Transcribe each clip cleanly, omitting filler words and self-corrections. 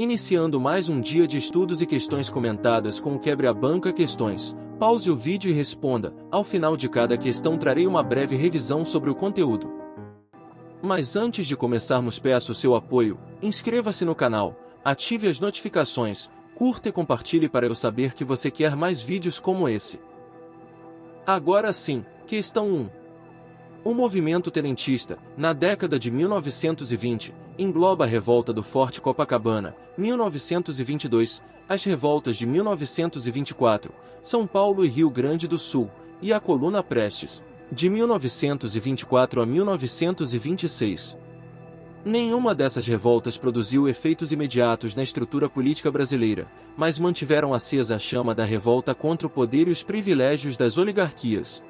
Iniciando mais um dia de estudos e questões comentadas com o Quebra-Banca Questões. Pause o vídeo e responda. Ao final de cada questão trarei uma breve revisão sobre o conteúdo. Mas antes de começarmos, peço o seu apoio. Inscreva-se no canal, ative as notificações, curta e compartilhe para eu saber que você quer mais vídeos como esse. Agora sim, questão 1. O movimento tenentista, na década de 1920, engloba a revolta do Forte Copacabana, 1922, as revoltas de 1924, São Paulo e Rio Grande do Sul, e a Coluna Prestes, de 1924 a 1926. Nenhuma dessas revoltas produziu efeitos imediatos na estrutura política brasileira, mas mantiveram acesa a chama da revolta contra o poder e os privilégios das oligarquias.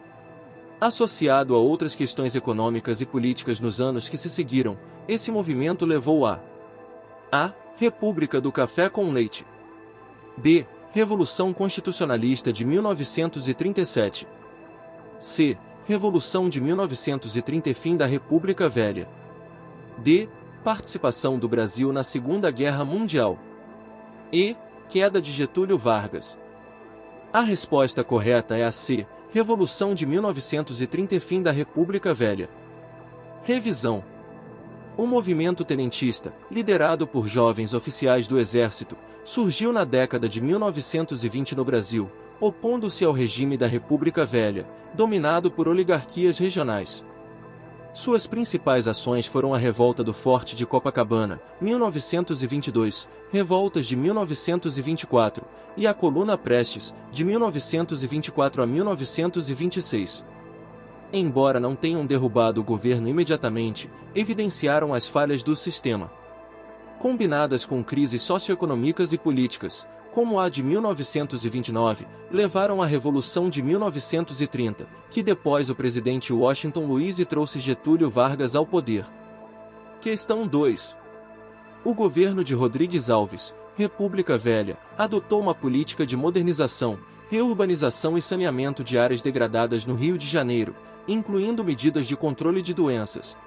Associado a outras questões econômicas e políticas nos anos que se seguiram, esse movimento levou a República do Café com Leite. B. Revolução Constitucionalista de 1937. C. Revolução de 1930 e fim da República Velha. D. Participação do Brasil na Segunda Guerra Mundial. E. Queda de Getúlio Vargas. A resposta correta é a C. Revolução de 1930 e fim da República Velha. Revisão. O movimento tenentista, liderado por jovens oficiais do Exército, surgiu na década de 1920 no Brasil, opondo-se ao regime da República Velha, dominado por oligarquias regionais. Suas principais ações foram a Revolta do Forte de Copacabana, 1922, revoltas de 1924, e a Coluna Prestes, de 1924 a 1926. Embora não tenham derrubado o governo imediatamente, evidenciaram as falhas do sistema. Combinadas com crises socioeconômicas e políticas, como a de 1929, levaram à Revolução de 1930, que depôs o presidente Washington Luiz e trouxe Getúlio Vargas ao poder. Questão 2. O governo de Rodrigues Alves, República Velha, adotou uma política de modernização, reurbanização e saneamento de áreas degradadas no Rio de Janeiro, incluindo medidas de controle de doenças.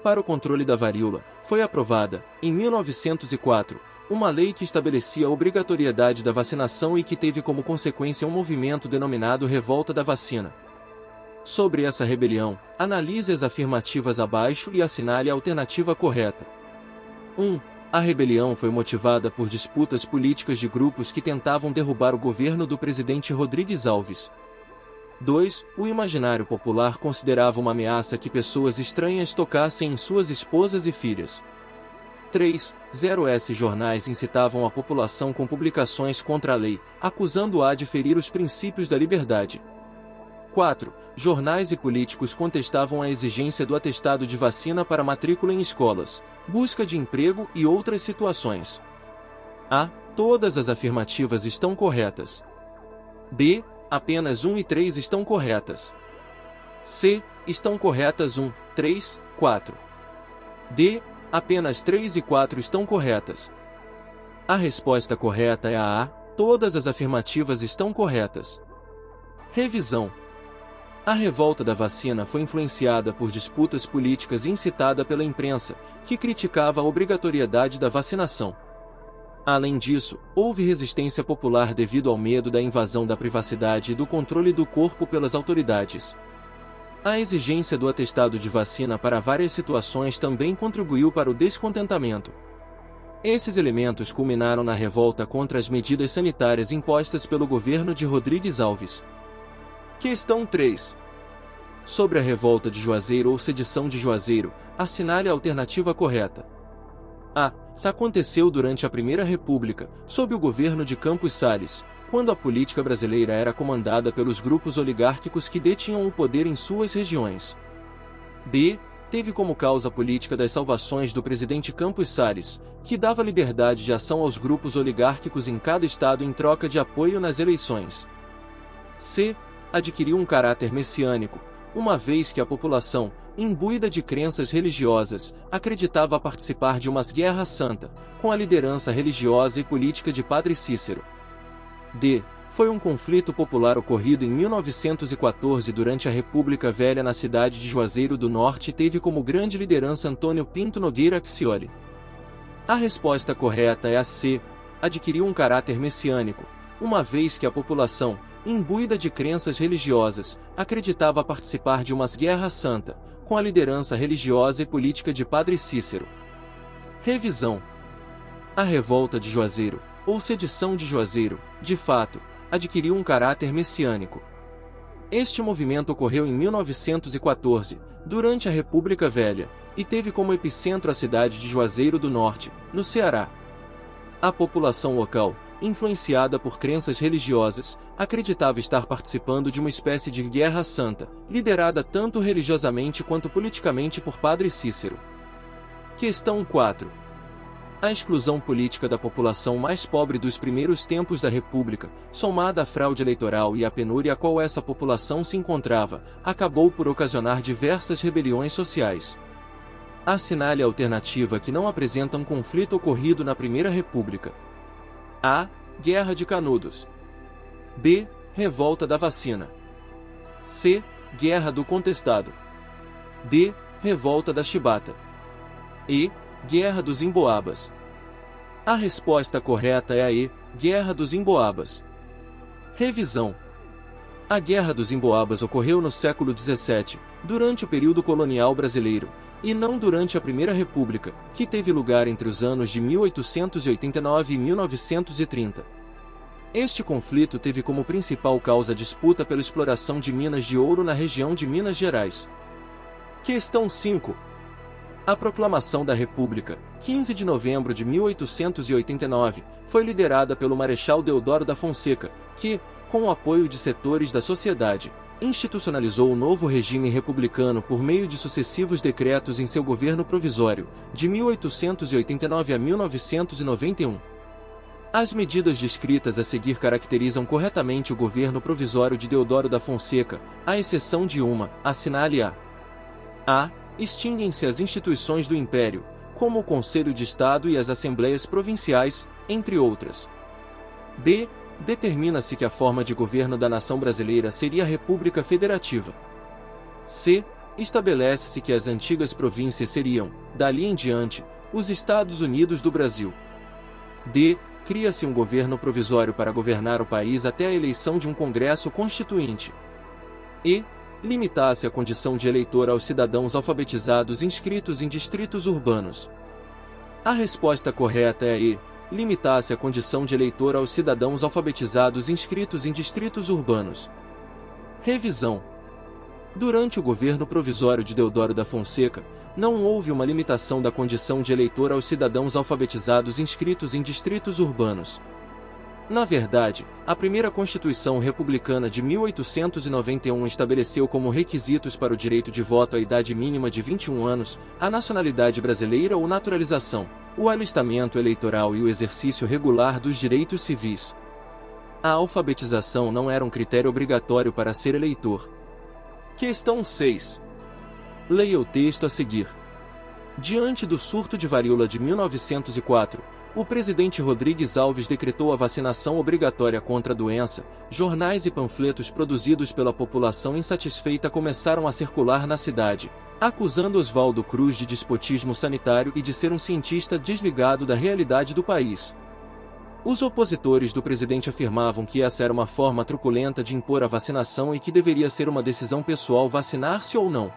Para o controle da varíola, foi aprovada, em 1904, uma lei que estabelecia a obrigatoriedade da vacinação e que teve como consequência um movimento denominado Revolta da Vacina. Sobre essa rebelião, analise as afirmativas abaixo e assinale a alternativa correta. 1. A rebelião foi motivada por disputas políticas de grupos que tentavam derrubar o governo do presidente Rodrigues Alves. 2. O imaginário popular considerava uma ameaça que pessoas estranhas tocassem em suas esposas e filhas. 3. 0S jornais incitavam a população com publicações contra a lei, acusando-a de ferir os princípios da liberdade. 4. Jornais e políticos contestavam a exigência do atestado de vacina para matrícula em escolas, busca de emprego e outras situações. A. Todas as afirmativas estão corretas. B. Apenas 1 e 3 estão corretas. C. Estão corretas 1, 3, 4. D. Apenas 3 e 4 estão corretas. A resposta correta é a A. Todas as afirmativas estão corretas. Revisão. A revolta da vacina foi influenciada por disputas políticas e incitada pela imprensa, que criticava a obrigatoriedade da vacinação. Além disso, houve resistência popular devido ao medo da invasão da privacidade e do controle do corpo pelas autoridades. A exigência do atestado de vacina para várias situações também contribuiu para o descontentamento. Esses elementos culminaram na revolta contra as medidas sanitárias impostas pelo governo de Rodrigues Alves. Questão 3. Sobre a revolta de Juazeiro ou sedição de Juazeiro, assinale a alternativa correta. A. Aconteceu durante a Primeira República, sob o governo de Campos Salles, quando a política brasileira era comandada pelos grupos oligárquicos que detinham o poder em suas regiões. B. Teve como causa política das salvações do presidente Campos Salles, que dava liberdade de ação aos grupos oligárquicos em cada estado em troca de apoio nas eleições. C. Adquiriu um caráter messiânico, uma vez que a população, imbuída de crenças religiosas, acreditava participar de uma guerra santa, com a liderança religiosa e política de Padre Cícero. D. Foi um conflito popular ocorrido em 1914 durante a República Velha na cidade de Juazeiro do Norte e teve como grande liderança Antônio Pinto Nogueira Accioli. A resposta correta é a C. Adquiriu um caráter messiânico, uma vez que a população, imbuída de crenças religiosas, acreditava participar de uma guerra santa, com a liderança religiosa e política de Padre Cícero. Revisão. A revolta de Juazeiro, ou sedição de Juazeiro, de fato, adquiriu um caráter messiânico. Este movimento ocorreu em 1914, durante a República Velha, e teve como epicentro a cidade de Juazeiro do Norte, no Ceará. A população local, influenciada por crenças religiosas, acreditava estar participando de uma espécie de guerra santa, liderada tanto religiosamente quanto politicamente por Padre Cícero. Questão 4. A exclusão política da população mais pobre dos primeiros tempos da República, somada à fraude eleitoral e à penúria a qual essa população se encontrava, acabou por ocasionar diversas rebeliões sociais. Assinale a alternativa que não apresenta um conflito ocorrido na Primeira República. A. Guerra de Canudos. B. Revolta da Vacina. C. Guerra do Contestado. D. Revolta da Chibata. E. Guerra dos Emboabas. A resposta correta é a E. Guerra dos Emboabas. Revisão. A Guerra dos Emboabas ocorreu no século XVII, durante o período colonial brasileiro, e não durante a Primeira República, que teve lugar entre os anos de 1889 e 1930. Este conflito teve como principal causa a disputa pela exploração de minas de ouro na região de Minas Gerais. Questão 5. A Proclamação da República, 15 de novembro de 1889, foi liderada pelo Marechal Deodoro da Fonseca, que, com o apoio de setores da sociedade, institucionalizou o novo regime republicano por meio de sucessivos decretos em seu governo provisório, de 1889 a 1991. As medidas descritas a seguir caracterizam corretamente o governo provisório de Deodoro da Fonseca, à exceção de uma, assinale a. A. Extinguem-se as instituições do Império, como o Conselho de Estado e as Assembleias Provinciais, entre outras. B. Determina-se que a forma de governo da nação brasileira seria a República Federativa. C. Estabelece-se que as antigas províncias seriam, dali em diante, os Estados Unidos do Brasil. D. Cria-se um governo provisório para governar o país até a eleição de um Congresso Constituinte. E. Limitasse a condição de eleitor aos cidadãos alfabetizados inscritos em distritos urbanos. A resposta correta é E. Limitasse a condição de eleitor aos cidadãos alfabetizados inscritos em distritos urbanos. Revisão. Durante o governo provisório de Deodoro da Fonseca, não houve uma limitação da condição de eleitor aos cidadãos alfabetizados inscritos em distritos urbanos. Na verdade, a primeira Constituição Republicana de 1891 estabeleceu como requisitos para o direito de voto a idade mínima de 21 anos, a nacionalidade brasileira ou naturalização, o alistamento eleitoral e o exercício regular dos direitos civis. A alfabetização não era um critério obrigatório para ser eleitor. Questão 6. Leia o texto a seguir. Diante do surto de varíola de 1904, o presidente Rodrigues Alves decretou a vacinação obrigatória contra a doença. Jornais e panfletos produzidos pela população insatisfeita começaram a circular na cidade, acusando Oswaldo Cruz de despotismo sanitário e de ser um cientista desligado da realidade do país. Os opositores do presidente afirmavam que essa era uma forma truculenta de impor a vacinação e que deveria ser uma decisão pessoal vacinar-se ou não.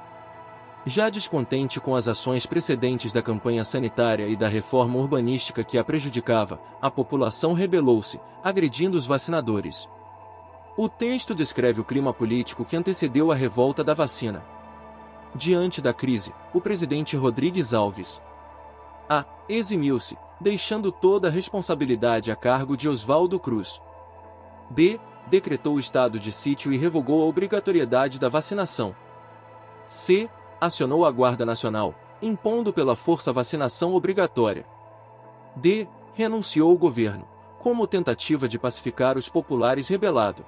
Já descontente com as ações precedentes da campanha sanitária e da reforma urbanística que a prejudicava, a população rebelou-se, agredindo os vacinadores. O texto descreve o clima político que antecedeu a revolta da vacina. Diante da crise, o presidente Rodrigues Alves A. Eximiu-se, deixando toda a responsabilidade a cargo de Oswaldo Cruz. B. Decretou o estado de sítio e revogou a obrigatoriedade da vacinação. C. Acionou a Guarda Nacional, impondo pela força a vacinação obrigatória. D. Renunciou ao governo, como tentativa de pacificar os populares rebelados.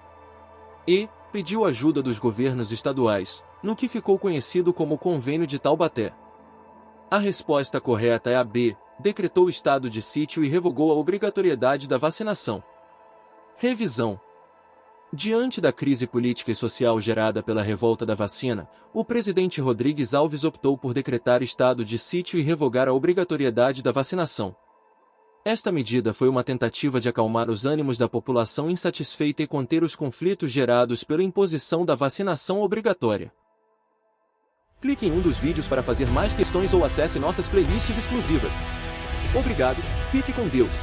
E. Pediu ajuda dos governos estaduais, no que ficou conhecido como Convênio de Taubaté. A resposta correta é a B. Decretou o estado de sítio e revogou a obrigatoriedade da vacinação. Revisão. Diante da crise política e social gerada pela revolta da vacina, o presidente Rodrigues Alves optou por decretar estado de sítio e revogar a obrigatoriedade da vacinação. Esta medida foi uma tentativa de acalmar os ânimos da população insatisfeita e conter os conflitos gerados pela imposição da vacinação obrigatória. Clique em um dos vídeos para fazer mais questões ou acesse nossas playlists exclusivas. Obrigado, fique com Deus.